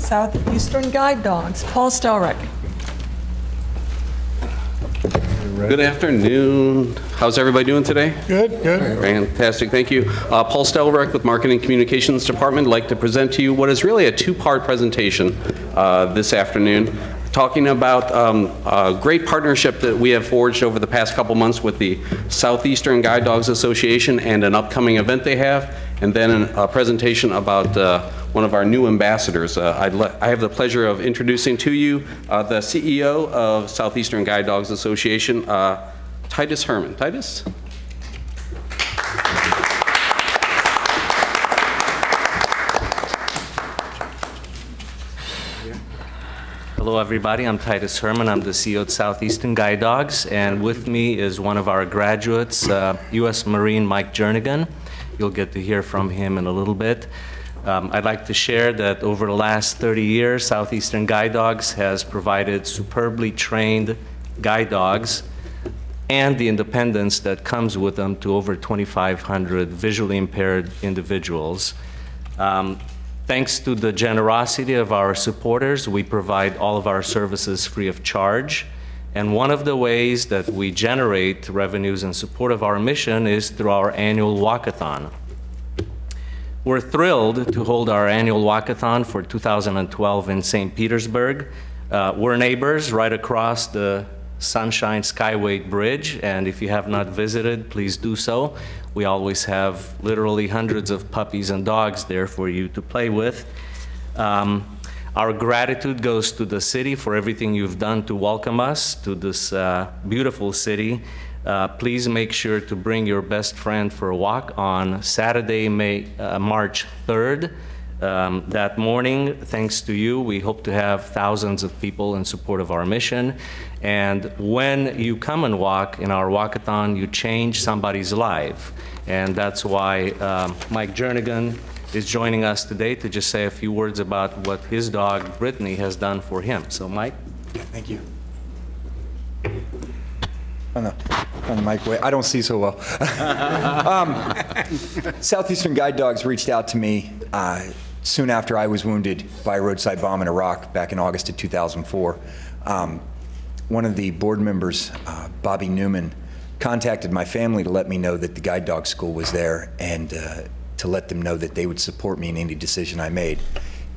Southeastern Guide Dogs. Paul Stelrick. Good afternoon. How's everybody doing today? Good, good. Fantastic, thank you. Paul Stelrick with Marketing Communications Department. I'd like to present to you what is really a two-part presentation this afternoon, talking about a great partnership that we have forged over the past couple months with the Southeastern Guide Dogs Association and an upcoming event they have, and then a presentation about one of our new ambassadors. I have the pleasure of introducing to you the CEO of Southeastern Guide Dogs Association, Titus Herman. Titus? Hello everybody, I'm Titus Herman. I'm the CEO of Southeastern Guide Dogs, and with me is one of our graduates, U.S. Marine Mike Jernigan. You'll get to hear from him in a little bit. I'd like to share that over the last 30 years, Southeastern Guide Dogs has provided superbly trained guide dogs and the independence that comes with them to over 2,500 visually impaired individuals. Thanks to the generosity of our supporters, we provide all of our services free of charge. And one of the ways that we generate revenues in support of our mission is through our annual walkathon. We're thrilled to hold our annual walkathon for 2012 in St. Petersburg. We're neighbors right across the Sunshine Skyway Bridge, and if you have not visited, please do so. We always have literally hundreds of puppies and dogs there for you to play with. Our gratitude goes to the city for everything you've done to welcome us to this beautiful city. Please make sure to bring your best friend for a walk on Saturday, March 3rd. That morning, thanks to you, we hope to have thousands of people in support of our mission. And when you come and walk in our walkathon, you change somebody's life. And that's why Mike Jernigan is joining us today to just say a few words about what his dog, Brittany, has done for him. So, Mike? Thank you. On the microwave. I don't see so well. Southeastern Guide Dogs reached out to me soon after I was wounded by a roadside bomb in Iraq back in August of 2004. One of the board members, Bobby Newman, contacted my family to let me know that the guide dog school was there and to let them know that they would support me in any decision I made.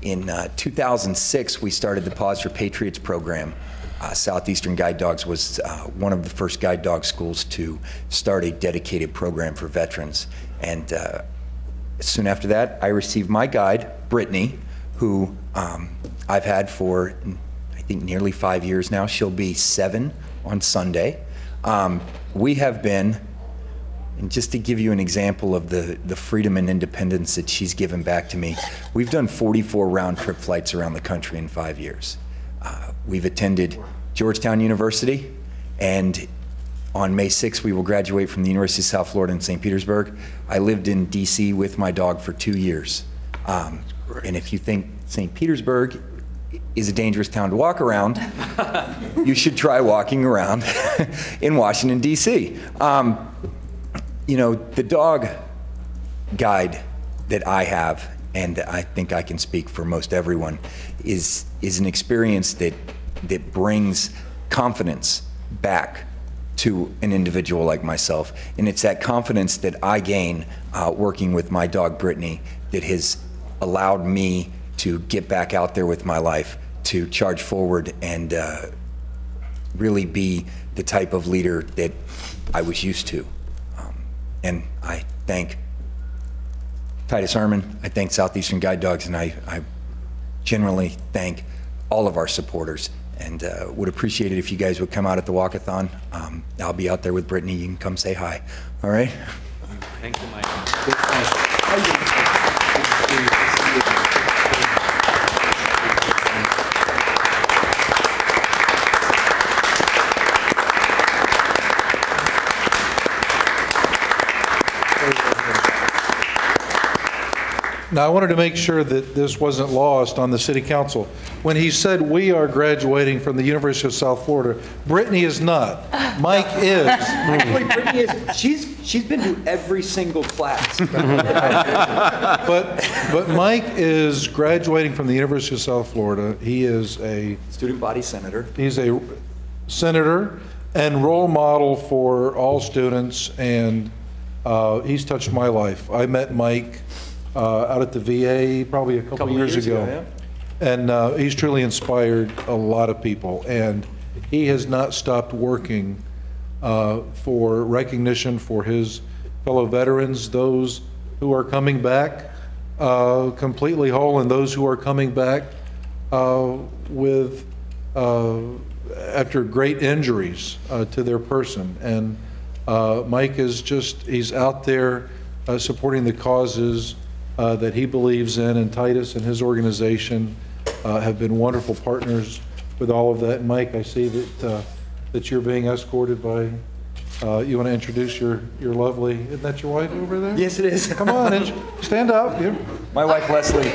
In 2006, we started the Pause for Patriots program. Southeastern Guide Dogs was one of the first guide dog schools to start a dedicated program for veterans. And soon after that, I received my guide, Brittany, who I've had for, I think, nearly 5 years now. She'll be 7 on Sunday. We have been, and just to give you an example of the freedom and independence that she's given back to me, we've done 44 round-trip flights around the country in 5 years. We've attended Georgetown University, and on May 6th, we will graduate from the University of South Florida in St. Petersburg. I lived in DC with my dog for 2 years. And if you think St. Petersburg is a dangerous town to walk around, you should try walking around in Washington, DC. You know, the dog guide that I have, and I think I can speak for most everyone, is an experience that brings confidence back to an individual like myself. And it's that confidence that I gain working with my dog Brittany that has allowed me to get back out there with my life, to charge forward and really be the type of leader that I was used to. And I thank Titus Herman, I thank Southeastern Guide Dogs, and I generally thank all of our supporters, and would appreciate it if you guys would come out at the walkathon. I'll be out there with Brittany. You can come say hi. All right? Thank you, Mike. Now, I wanted to make sure that this wasn't lost on the City Council. When he said we are graduating from the University of South Florida, Brittany is not. Mike is. Actually, Brittany is. She's been to every single class. But Mike is graduating from the University of South Florida. He is a Student body senator. He's a senator and role model for all students, and he's touched my life. I met Mike out at the VA probably a couple years ago. Yeah. And he's truly inspired a lot of people, and he has not stopped working for recognition for his fellow veterans, those who are coming back completely whole, and those who are coming back with after great injuries to their person. And Mike is he's out there supporting the causes that he believes in, and Titus and his organization have been wonderful partners with all of that. And Mike, I see that you're being escorted by, you want to introduce your lovely, isn't that your wife over there? Yes, it is. Come on, stand up. My wife Leslie.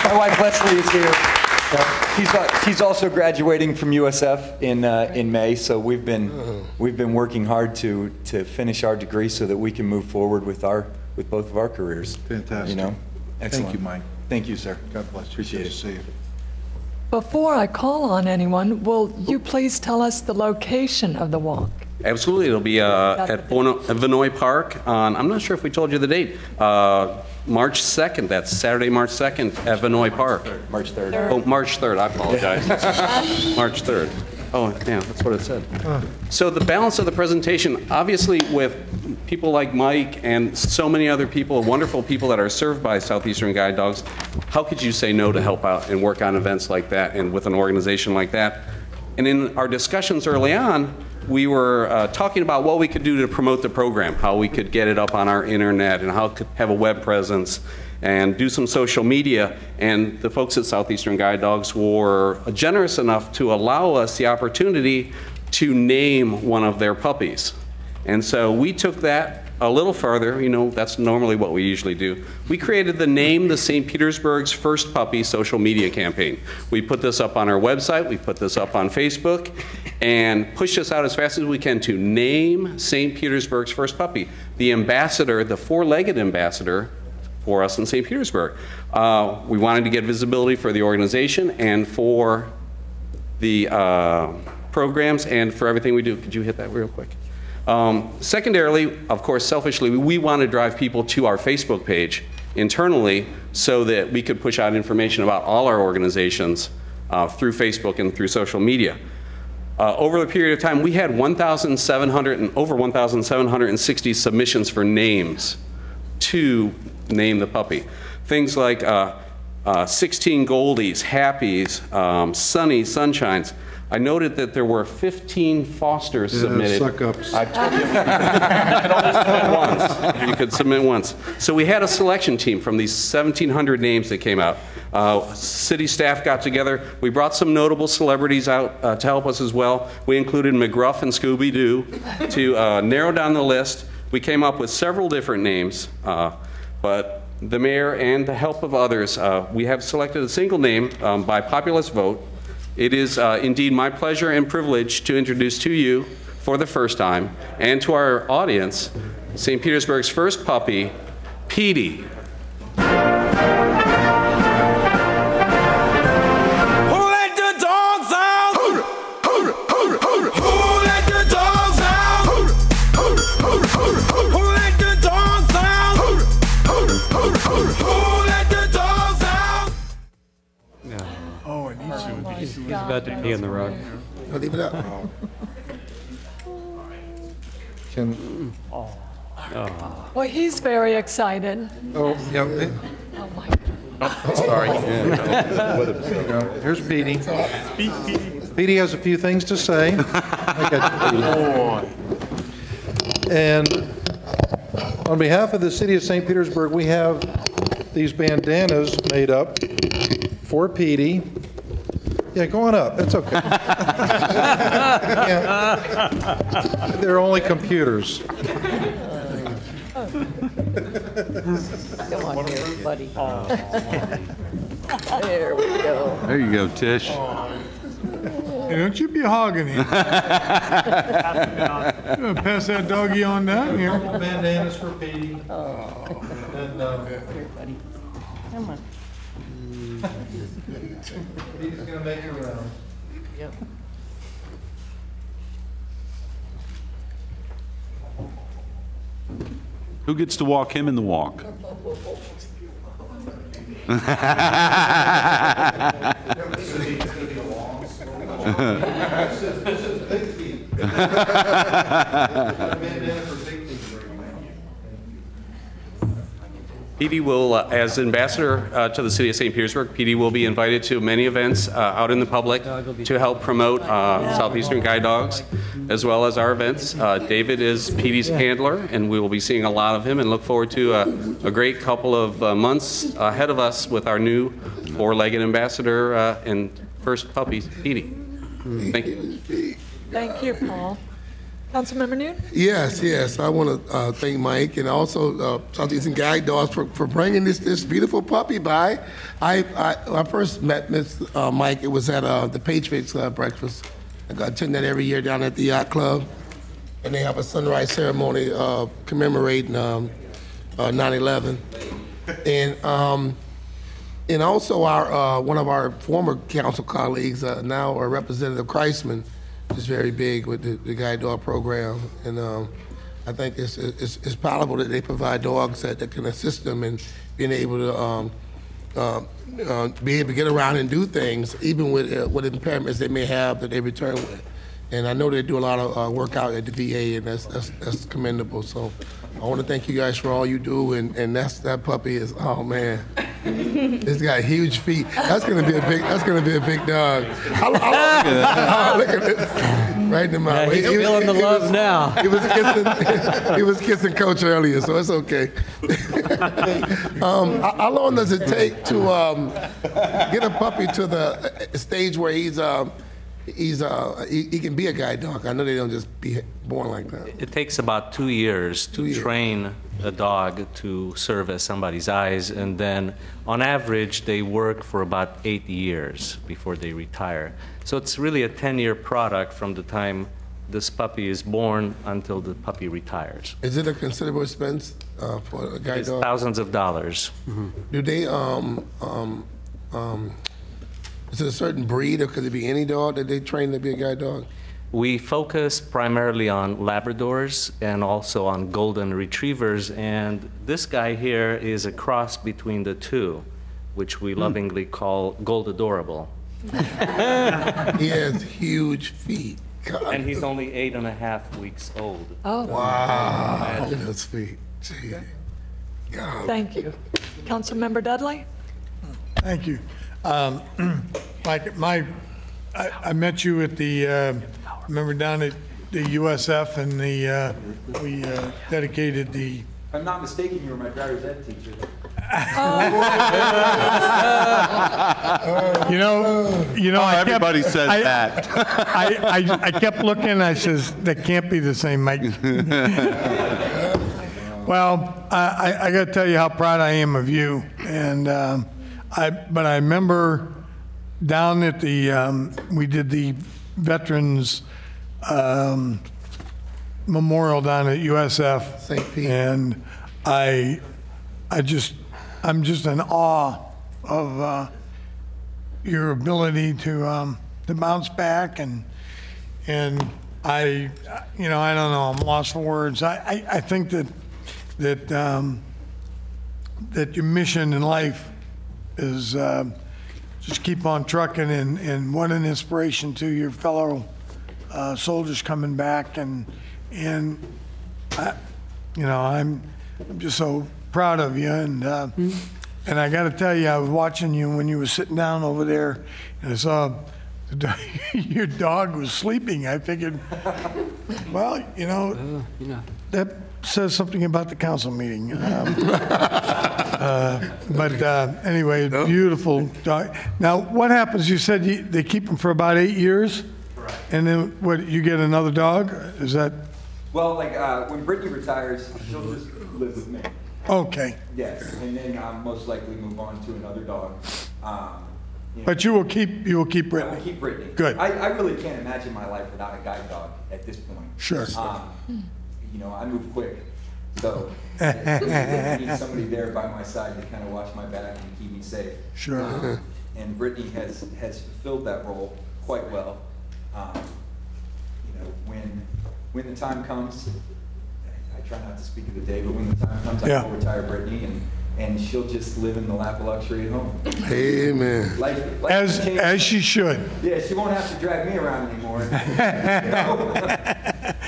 My wife Leslie is here. She's also graduating from USF in May, so we've been working hard to finish our degree so that we can move forward with both of our careers. Fantastic. You know, excellent. Thank you, Mike. Thank you, sir. God bless you. Appreciate Good it. to see you. Before I call on anyone, will you please tell us the location of the walk? Absolutely. It'll be at Vinoy Park on, I'm not sure if we told you the date, March 2nd. That's Saturday, March 2nd at Vinoy Park. March 3rd. Oh, March 3rd. I apologize. March 3rd. Oh, yeah, that's what it said. So the balance of the presentation, obviously with people like Mike and so many other people, wonderful people that are served by Southeastern Guide Dogs, how could you say no to help out and work on events like that and with an organization like that? And in our discussions early on, we were talking about what we could do to promote the program, how we could get it up on our internet and how we could have a web presence and do some social media. And the folks at Southeastern Guide Dogs were generous enough to allow us the opportunity to name one of their puppies. And so we took that a little further. You know, that's normally what we usually do. We created the Name the St. Petersburg's First Puppy social media campaign. We put this up on our website, we put this up on Facebook, and pushed this out as fast as we can to name St. Petersburg's First Puppy. The ambassador, the four-legged ambassador for us in St. Petersburg. We wanted to get visibility for the organization and for the programs and for everything we do. Could you hit that real quick? Secondarily, of course, selfishly, we want to drive people to our Facebook page internally so that we could push out information about all our organizations through Facebook and through social media. Over the period of time, we had over 1,760 submissions for names to name the puppy. Things like 16 Goldies, Happies, Sunny, Sunshines. I noted that there were 15 Fosters submitted. Suck-ups. I told you. You could submit once. So we had a selection team from these 1,700 names that came out. City staff got together. We brought some notable celebrities out to help us as well. We included McGruff and Scooby-Doo to narrow down the list. We came up with several different names, but the mayor and the help of others, we have selected a single name by populist vote. It is indeed my pleasure and privilege to introduce to you for the first time and to our audience, St. Petersburg's first puppy, Petey. He's about to pee in the rug. No, leave it up. Well, he's very excited. Oh, yeah. Oh, my God. Sorry. Here's Petey. Petey has a few things to say. I got you, Petey. And on behalf of the city of St. Petersburg, we have these bandanas made up for Petey. Yeah, go on up. It's okay. Yeah. They're only computers. Come on here, buddy. There we go. There you go, Tish. Hey, don't you be hogging him. Pass that doggy on down here. Purple bandanas for Petey. And, Buddy. Come on. Petey's gonna make it around. Yep. Who gets to walk him in the walk? Petey will, as ambassador to the city of St. Petersburg, Petey will be invited to many events out in the public to help promote Southeastern Guide Dogs, as well as our events. David is Petey's handler, and we will be seeing a lot of him, and look forward to a great couple of months ahead of us with our new four-legged ambassador and first puppy, Petey. Thank you. Thank you, Paul. Councilmember Newton? Yes. I want to thank Mike and also Southeastern Guide Dogs for bringing this beautiful puppy by. I first met Mike. It was at the Patriots breakfast. I attend that every year down at the yacht club, and they have a sunrise ceremony commemorating 9/11. And also our one of our former council colleagues, now Representative Kreisman, is very big with the guide dog program, and I think it's palatable that they provide dogs that can assist them in being able to be able to get around and do things, even with impairments they may have that they return with. And I know they do a lot of work out at the VA, and that's commendable. So I want to thank you guys for all you do, and that puppy is, oh man, it's got huge feet. That's gonna be a big dog. Look at this, right in the mouth. He's feeling the love now. He was kissing Coach earlier, so it's okay. How long does it take to get a puppy to the stage where he can be a guide dog? I know they don't just be born like that. It takes about 2 years to train a dog to serve as somebody's eyes, and then on average they work for about 8 years before they retire. So it's really a 10-year product from the time this puppy is born until the puppy retires. Is it a considerable expense for a guide It's dog? thousands of dollars. Do they is it a certain breed, or could it be any dog that they train to be a guide dog? We focus primarily on Labradors and also on Golden Retrievers, and this guy here is a cross between the two, which we lovingly call Gold Adorable. He has huge feet. God. And he's only 8.5 weeks old. Oh, Wow, look at those feet. Gee. God. thank you. Councilmember Dudley? Thank you. Mike, I met you at the, remember down at the USF, and we dedicated the. If I'm not mistaken, you were my driver's ed teacher. You know. Everybody says that. I kept looking. I says that can't be the same Mike. Well, I got to tell you how proud I am of you, and but I remember down at the we did the Veterans Memorial down at USF, St. Pete. and I'm just in awe of your ability to bounce back, and I don't know, I'm lost for words. I think that your mission in life is just keep on trucking, and what an inspiration to your fellow soldiers coming back, and I'm just so proud of you, and I got to tell you, I was watching you when you were sitting down over there, and I saw your dog was sleeping. I figured, well, that says something about the council meeting. But anyway, beautiful dog. Now, what happens? You said they keep them for about 8 years? Correct. And then what, you get another dog? Is that? Well, like when Brittany retires, she'll just live with me. Okay. Yes, and then most likely move on to another dog. But you will keep I will Brittany. keep Brittany. Good. I really can't imagine my life without a guide dog at this point. Sure. You know, I move quick, so I need somebody there by my side to kind of watch my back and keep me safe. Sure. And Brittany has fulfilled that role quite well. You know, when the time comes, I try not to speak of the day, but when the time comes, I will retire Brittany, and she'll just live in the lap of luxury at home. Amen. Life As she should. Yeah, she won't have to drag me around anymore.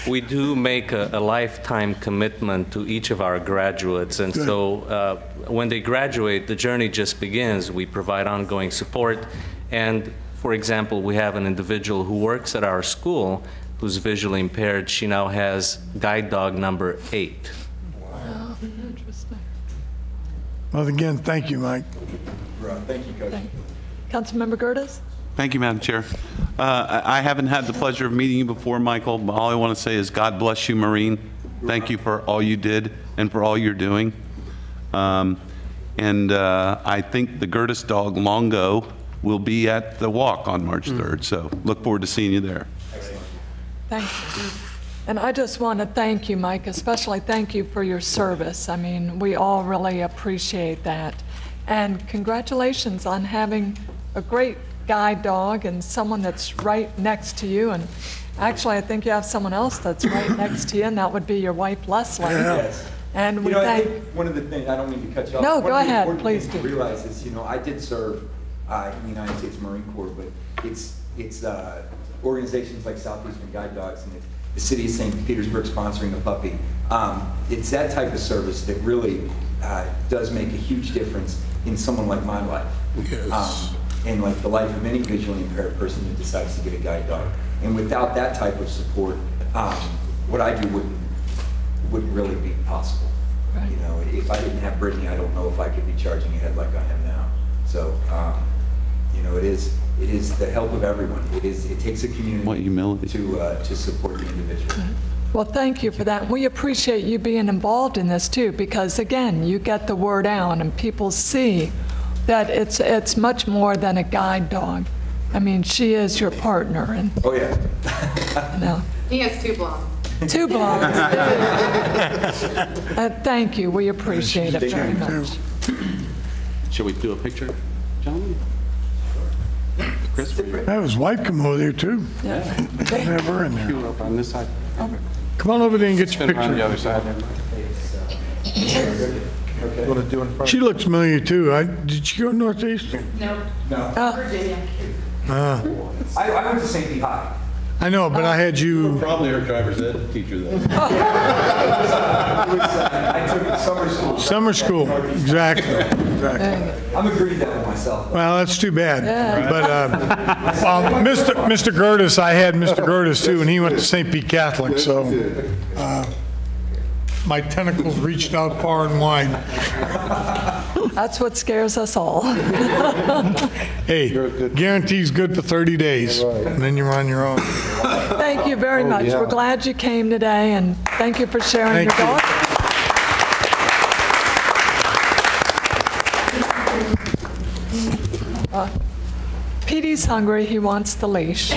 We do make a lifetime commitment to each of our graduates, and so when they graduate, the journey just begins. We provide ongoing support, and for example, we have an individual who works at our school who's visually impaired. She now has guide dog number 8. Wow, interesting. Well, again, thank you, Mike. Thank you, Coach. Councilmember Gertis? Thank you, Madam Chair. I haven't had the pleasure of meeting you before, Michael, but all I want to say is God bless you, Marine. Thank you for all you did and for all you're doing. I think the Gertis dog, Longo, will be at the walk on March 3rd, so look forward to seeing you there. Thank you. And I just want to thank you, Mike, especially thank you for your service. I mean, we all really appreciate that. And congratulations on having a great guide dog and someone that's right next to you. And actually, I think you have someone else that's right next to you, and that would be your wife, Leslie. Yes. And we You know, I thank... think one of the things, I don't mean to cut you off. No, one go of the ahead, important please things do. to realize is, you know, I did serve in the United States Marine Corps, but it's organizations like Southeastern Guide Dogs and the city of St. Petersburg sponsoring a puppy. It's that type of service that really does make a huge difference in someone like my life. Yes. And like the life of any visually impaired person that decides to get a guide dog. And without that type of support, what I do wouldn't really be possible. Right. You know, if I didn't have Brittany, I don't know if I could be charging ahead like I am now. So, you know, it is the help of everyone. It takes a community What humility. to support the individual. Well, thank you for that. We appreciate you being involved in this too, because again, you get the word out and people see that it's much more than a guide dog. I mean, she is your partner, and Oh yeah. you know, He has 2 blondes. 2 blondes. Thank you. We appreciate it very much. Shall we do a picture, gentlemen? Chris, Have his wife come over there, too. Yeah. Have her in there. you up on this side. Come on over there and get your Spin around the picture. other side. She looks familiar, too. Did she go Northeast? No, No. Virginia. I went to St. Pete High. I know, but I had you... Probably our driver's ed teacher, though. I took it to summer school. Summer school, exactly. I'm agreeing that with myself. Well, that's too bad. Yeah. But, well, Mr. Gertis, I had Mr. Gertis, too, and he went to St. Pete Catholic, so my tentacles reached out far and wide. That's what scares us all. Hey, guarantee's good for 30 days, and then you're on your own. Thank you very much. We're glad you came today, and thank you for sharing Thank your you. dog. Petey's hungry. He wants the leash.